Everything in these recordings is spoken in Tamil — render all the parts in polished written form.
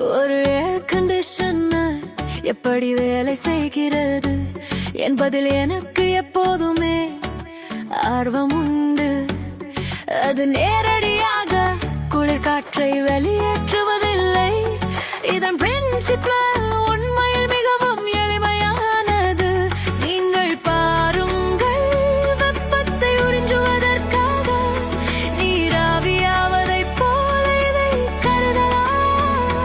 ஒரு ஏர் கண்டிஷனர் எப்படி வேலை செய்கிறது என்பதில் எனக்கு எப்போதுமே ஆர்வம் உண்டு. அது நேரடியாக குளிர் காற்றை வெளியேற்றுவதில்லை. இதன் பிரின்சிபல் உண்மையில் மிகவும் எளிமையானது. நீங்கள் பாருங்கள், வெப்பத்தை உறிஞ்சுவதற்காக நீராவியாவதைப் போல இதை கருதலாம்.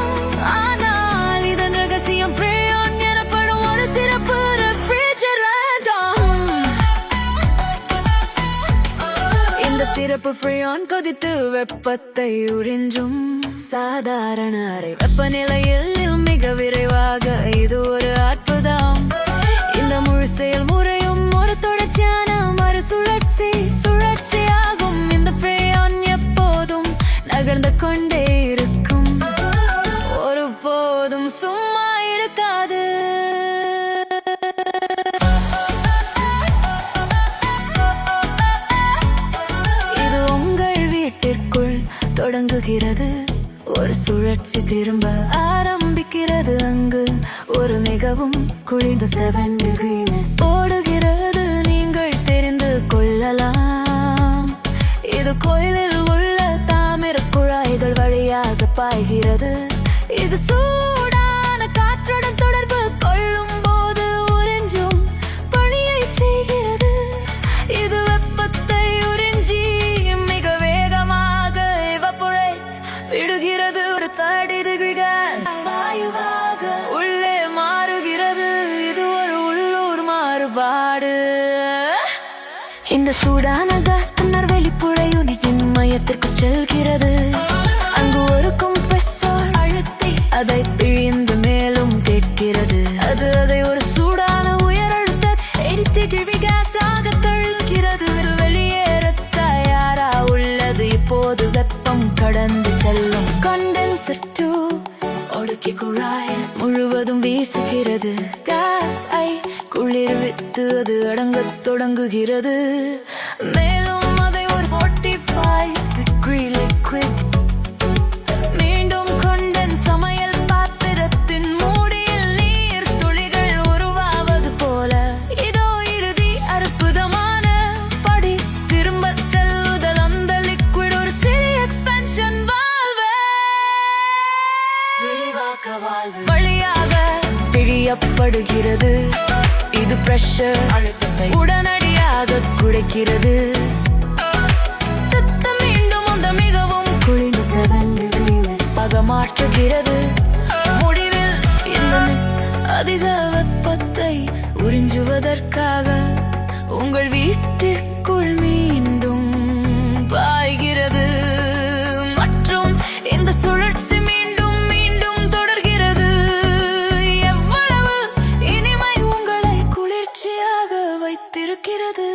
ஆனால் இதன் ரகசியம் ஃப்ரீயான் எனப்படும் ஒரு சிறப்பு ரெஃப்ரிஜரண்ட் ஆகும். இந்த சிறப்பு ஃப்ரீயான் கொதித்து வெப்பத்தை உறிஞ்சும். சாதாரண அறை வெப்பநிலையில் மிக விரைவாக இது ஒரு அற்புதம். இந்த முழு செயல்முறையும் ஒரு தொடர்ச்சியான சுழற்சியாகும். இந்த ஃப்ரீயான் எப்போதும் நகர்ந்து கொண்டே இருக்கும், ஒருபோதும் சும்மா இருக்காது. இது உங்கள் வீட்டிற்குள் தொடங்குகிறது, ஒரு சுழற்சி திரும்ப ஆரம்பிக்கிறது. அங்கு ஒரு மிகவும் குளிர்ந்த 7 degrees ஓடுகிறது. நீங்கள் தெரிந்து கொள்ளலாம், இது கோயிலில் உள்ள தாமிர குழாய்கள் வழியாக பாய்கிறது. இது சூடான காற்றுடன் தொடர்பு கொள்ளும் போது உறிஞ்சும் பணியை செய்கிறது. இது வெப்பத்தை உறிஞ்சி மிக வேகமாக evaporate விடுகிறது. ஒரு 30 degree gas வாயுவாக உள்ளே மாறுகிறது. இது ஒரு உள்ளூர் மாறுபாடு. இந்த சூடான காஸ் பின்னர் வெளிப்புற யூனிட்டின் மையத்திற்கு செல்கிறது. அங்கு ஒரு கம்ப்ரெசர் அழுத்தி அதை பிழிந்து மேலும் கேட்கிறது. அது அதை ஒரு சூடான உயர் அழுத்த 80 degree gas ஆக தள்ளுகிறது. வெளியேற தயாரா உள்ளது. இப்போது வெப்பம் கடந்து செல்லும் கண்டென்சர் 2 ஒடுக்கி குழாய் முழுவதும் வீசுகிறது. கேஸ் ஐ குளிர்வித்து அது அடங்கத் தொடங்குகிறது. மேலும் அதை ஒரு 45 degree liquid மீண்டும் கண்டென்ஸ் சமையல் பாத்திரத்தின் மூடியில் நீர் துளிகள் உருவாவது போல. இதோ இறுதி அற்புதமான படி, திரும்ப செல்லுதல். அந்த லிக்விட் ஒரு சிறிய எக்ஸ்பென்ஷன் வழியாக பிழியப்படுகிறது. இது பிரஷர் அழுத்தத்தை உடனடியாக குறைக்கிறது. மீண்டும் அந்த மிகவும் குளிர்ந்த 7 degrees ஆக மாற்றுகிறது. முடிவில் இந்த மிஸ்ட் அதிக வெப்பத்தை உறிஞ்சுவதற்காக உங்கள் வீட்டிற்குள் மீண்டும் பாய்கிறது. மற்றும் இந்த சுழற்சி மீண்டும் மீண்டும் தொடர்கிறது. எவ்வளவு இனிமை உங்களை குளிர்ச்சியாக வைத்திருக்கிறது.